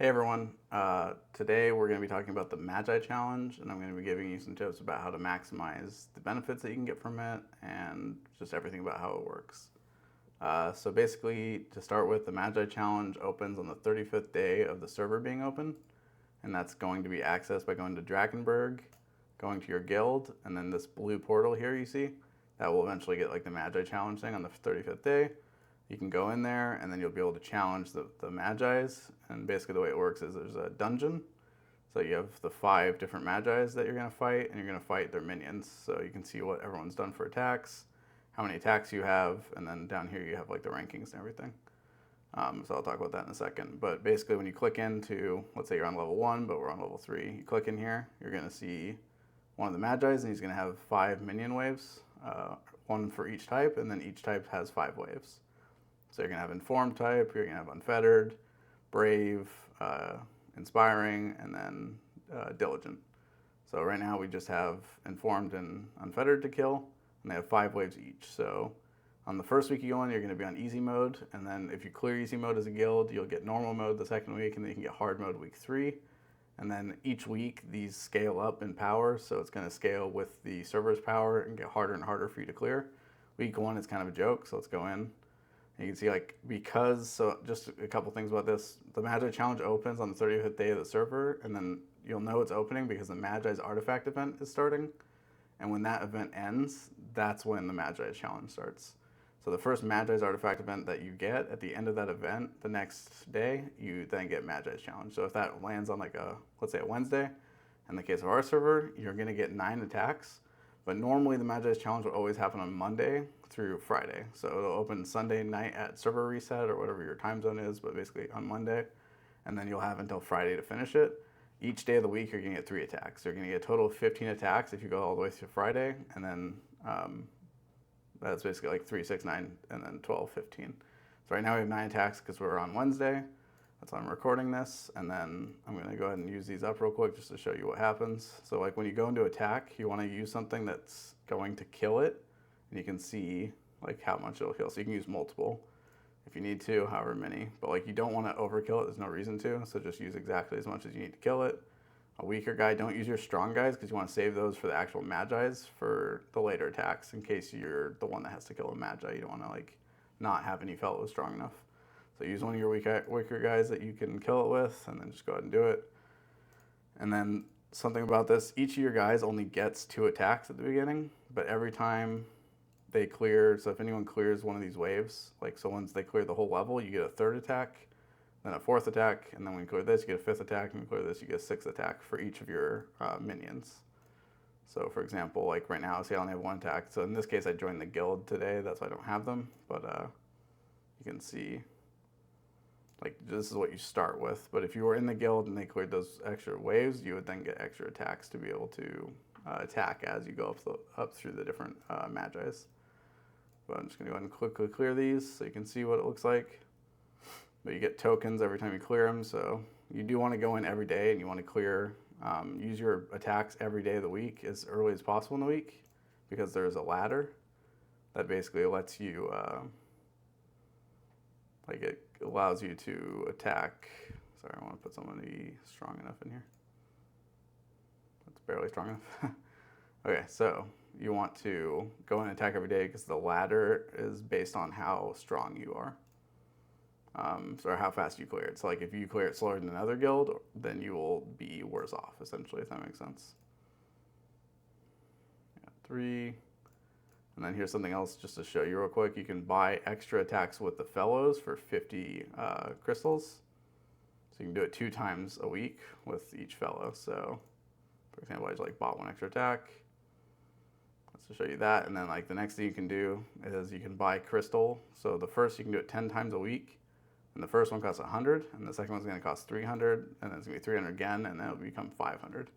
Hey everyone, today we're going to be talking about the Magi Challenge, and I'm going to be giving you some tips about how to maximize the benefits that you can get from it and just everything about how it works. So basically, to start with, the Magi Challenge opens on the 35th day of the server being open, and that's going to be accessed by going to Drakenberg, going to your guild, and then this blue portal here you see, that will eventually get like the Magi Challenge thing on the 35th day. You can go in there and then you'll be able to challenge the Magi's. And basically the way it works is there's a dungeon. So you have the 5 different Magi's that you're going to fight, and you're going to fight their minions. So you can see what everyone's done for attacks, how many attacks you have, and then down here you have like the rankings and everything. So I'll talk about that in a second. But basically when you click into, let's say you're on level 1, but we're on level 3, you click in here, you're going to see one of the Magi's, and he's going to have 5 minion waves, one for each type, and then each type has 5 waves. So you're going to have Informed type, you're going to have Unfettered, Brave, Inspiring, and then Diligent. So right now we just have Informed and Unfettered to kill, and they have 5 waves each. So on the first week you go in, you're going to be on easy mode, and then if you clear easy mode as a guild, you'll get normal mode the second week, and then you can get hard mode week 3. And then each week these scale up in power, so it's going to scale with the server's power and get harder and harder for you to clear. Week 1 is kind of a joke, so let's go in. You can see so just a couple things about this. The Magi Challenge opens on the 35th day of the server, and then you'll know it's opening because the Magi's artifact event is starting. And when that event ends, that's when the Magi Challenge starts. So the first Magi's artifact event that you get at the end of that event, the next day, you then get Magi's Challenge. So if that lands on let's say a Wednesday, in the case of our server, you're gonna get 9 attacks. But normally the Magi's Challenge will always happen on Monday through Friday. So it'll open Sunday night at server reset or whatever your time zone is, but basically on Monday. And then you'll have until Friday to finish it. Each day of the week, you're going to get 3 attacks. You're going to get a total of 15 attacks if you go all the way through Friday. And then that's basically like 3, 6, 9, and then 12, 15. So right now we have 9 attacks because we're on Wednesday. That's why I'm recording this. And then I'm going to go ahead and use these up real quick just to show you what happens. So like when you go into attack, you want to use something that's going to kill it. And you can see like how much it'll kill. So you can use multiple if you need to, however many. But like you don't want to overkill it. There's no reason to. So just use exactly as much as you need to kill it. A weaker guy, don't use your strong guys because you want to save those for the actual Magi's for the later attacks in case you're the one that has to kill a Magi. You don't want to like not have any fellows strong enough. So use one of your weaker guys that you can kill it with, and then just go ahead and do it. And then something about this, each of your guys only gets 2 attacks at the beginning, but every time they clear, so if anyone clears one of these waves, like so once they clear the whole level, you get a 3rd attack, then a 4th attack, and then when you clear this, you get a 5th attack, and when you clear this, you get a 6th attack for each of your minions. So for example, like right now, say I only have 1 attack, so in this case I joined the guild today, that's why I don't have them, but you can see like this is what you start with. But if you were in the guild and they cleared those extra waves, you would then get extra attacks to be able to attack as you go up through the different Magi's. But I'm just going to go ahead and quickly clear these so you can see what it looks like. But you get tokens every time you clear them, so you do want to go in every day and you want to clear, use your attacks every day of the week as early as possible in the week because there's a ladder that basically lets you, it allows you to attack. Sorry, I want to put somebody strong enough in here. That's barely strong enough. Okay, so you want to go and attack every day because the ladder is based on how strong you are. So how fast you clear it. So like if you clear it slower than another guild, then you will be worse off, essentially, if that makes sense. 3. And then here's something else just to show you real quick. You can buy extra attacks with the fellows for 50 crystals. So you can do it 2 times a week with each fellow. So for example, I just like bought 1 extra attack. Let's just show you that. And then like the next thing you can do is you can buy crystal. So the first you can do it 10 times a week. And the first one costs 100, and the second one's going to cost 300, and then it's going to be 300 again, and then it'll become 500.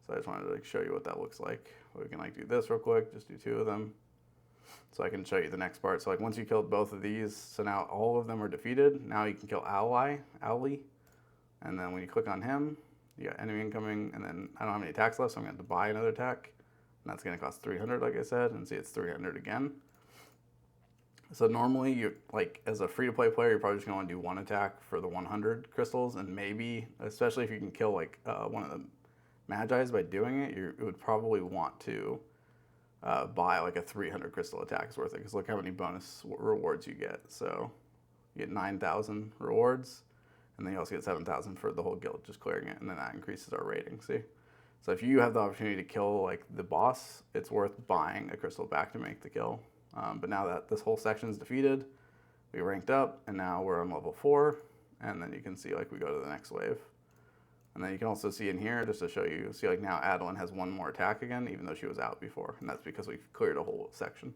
So I just wanted to like show you what that looks like. We can like do this real quick, just do 2 of them. So I can show you the next part. So like once you killed both of these, so now all of them are defeated. Now you can kill Owly, and then when you click on him, you got enemy incoming, and then I don't have any attacks left, so I'm going to have to buy another attack. And that's going to cost 300, like I said, and see it's 300 again. So normally, you like as a free-to-play player, you're probably just gonna want to do one attack for the 100 crystals, and maybe, especially if you can kill like one of the Magi's by doing it, you would probably want to buy like a 300 crystal attacks worth it, because look how many bonus rewards you get. So you get 9,000 rewards, and then you also get 7,000 for the whole guild just clearing it, and then that increases our rating. See, so if you have the opportunity to kill like the boss, it's worth buying a crystal back to make the kill. But now that this whole section is defeated, we ranked up, and now we're on level 4, and then you can see like we go to the next wave. And then you can also see in here, just to show you, see like now Adeline has one more attack again, even though she was out before, and that's because we've cleared a whole section.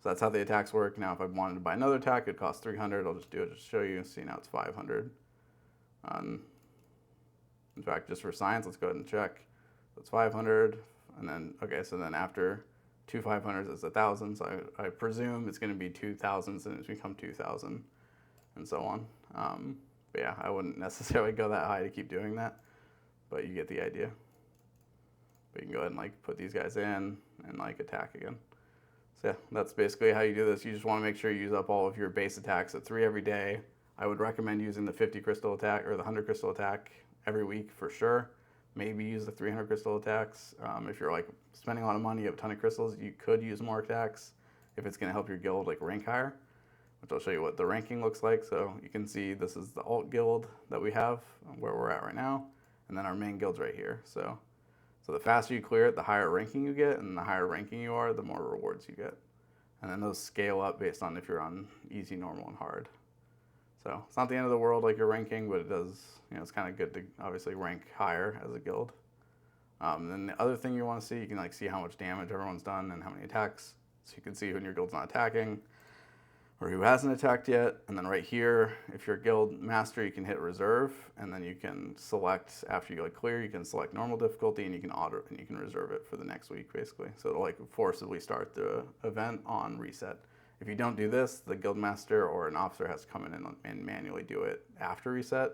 So that's how the attacks work. Now if I wanted to buy another attack, it'd cost 300. I'll just do it just to show you. See, now it's 500. In fact, just for science, let's go ahead and check. That's 500, and then, okay, so then after 2 500s, it's 1,000, so I presume it's going to be 2,000s, and it's become 2,000, and so on. But yeah, I wouldn't necessarily go that high to keep doing that, but you get the idea. But you can go ahead and like put these guys in and like attack again. So yeah, that's basically how you do this. You just want to make sure you use up all of your base attacks at 3 every day. I would recommend using the 50 crystal attack or the 100 crystal attack every week for sure. Maybe use the 300 crystal attacks. If you're like spending a lot of money, you have a ton of crystals, you could use more attacks if it's going to help your guild like rank higher, which I'll show you what the ranking looks like. So you can see this is the alt guild that we have, where we're at right now, and then our main guild's right here. So the faster you clear it, the higher ranking you get, and the higher ranking you are, the more rewards you get. And then those scale up based on if you're on easy, normal, and hard. So it's not the end of the world like your ranking, but it does, it's kind of good to obviously rank higher as a guild. Then the other thing you want to see, you can like see how much damage everyone's done and how many attacks. So you can see when your guild's not attacking or who hasn't attacked yet. And then right here, if you're a guild master, you can hit reserve, and then you can select, after you like clear, you can select normal difficulty, and you can reserve it for the next week basically. So it'll like forcibly start the event on reset. If you don't do this, the guild master or an officer has to come in and manually do it after reset.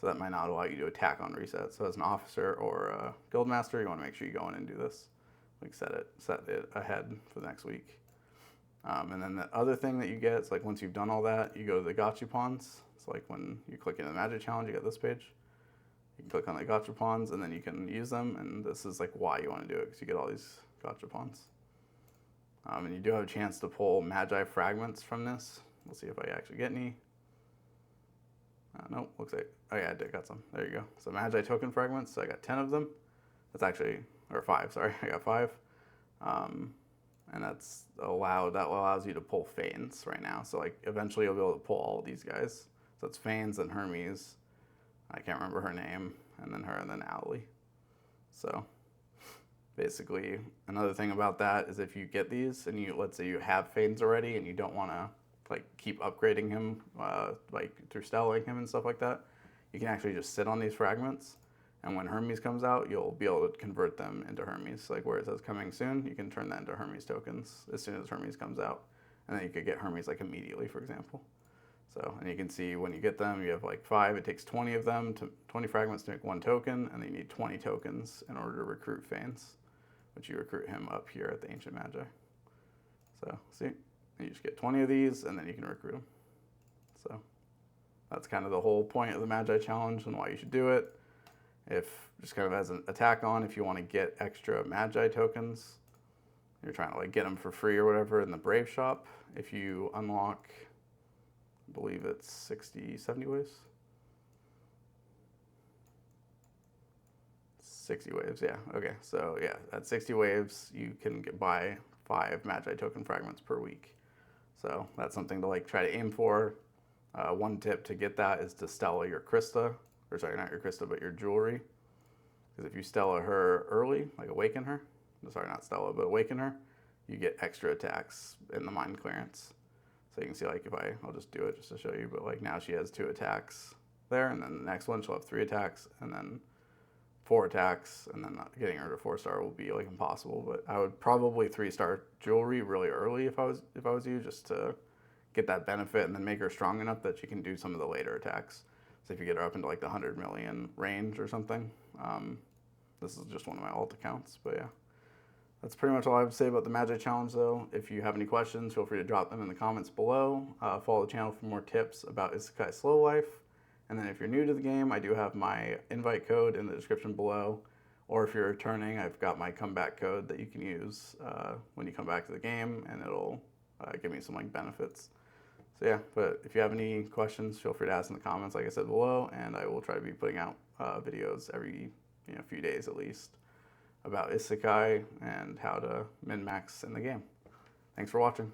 So that might not allow you to attack on reset. So as an officer or a guild master, you want to make sure you go in and do this. Like set it ahead for the next week. And then the other thing that you get is like once you've done all that, you go to the gachapons. It's like when you click into the magic challenge, you get this page. You can click on the gachapons, and then you can use them. And this is like why you want to do it, because you get all these gachapons. And you do have a chance to pull Magi fragments from this. We'll see if I actually get any. Nope, looks like, oh yeah, I did got some. There you go. So Magi token fragments, so I got 10 of them. That's actually, or 5, sorry, I got 5. And that allows you to pull Fanes right now. So like eventually you'll be able to pull all of these guys. So it's Fanes and Hermes. I can't remember her name, and then her, and then Owly. So basically, another thing about that is if you get these and let's say you have Fanes already and you don't want to like keep upgrading him like through stellaing him and stuff like that, you can actually just sit on these fragments, and when Hermes comes out, you'll be able to convert them into Hermes. Like where it says coming soon, you can turn that into Hermes tokens as soon as Hermes comes out, and then you could get Hermes like immediately, for example. So, and you can see when you get them, you have like 5, it takes 20 of them, 20 fragments to make 1 token, and then you need 20 tokens in order to recruit Fanes, which you recruit him up here at the Ancient Magi. So, see, you just get 20 of these, and then you can recruit them. So, that's kind of the whole point of the Magi Challenge and why you should do it. If, just kind of as an attack on, if you want to get extra Magi tokens, you're trying to like get them for free or whatever in the Brave Shop, if you unlock, I believe it's 60, 70 waves? 60 waves, yeah. Okay, so yeah, at 60 waves, you can buy 5 Magi token fragments per week. So that's something to like try to aim for. One tip to get that is to Stella your Krista, or sorry, not your Krista, but your jewelry. Because if you Stella her early, like awaken her, sorry, not Stella, but awaken her, you get extra attacks in the mind clearance. So you can see like if I'll just do it just to show you, but like now she has 2 attacks there, and then the next one she'll have 3 attacks, and then 4 attacks, and then getting her to 4-star will be like impossible. But I would probably 3-star jewelry really early if I was you, just to get that benefit, and then make her strong enough that she can do some of the later attacks. So if you get her up into like the 100 million range or something, this is just one of my alt accounts, but yeah. That's pretty much all I have to say about the Magi Challenge, though. If you have any questions, feel free to drop them in the comments below. Follow the channel for more tips about Isekai Slow Life. And then if you're new to the game, I do have my invite code in the description below. Or if you're returning, I've got my comeback code that you can use when you come back to the game, and it'll give me some benefits. So yeah, but if you have any questions, feel free to ask in the comments, like I said below, and I will try to be putting out videos every few days at least about Isekai and how to min-max in the game. Thanks for watching.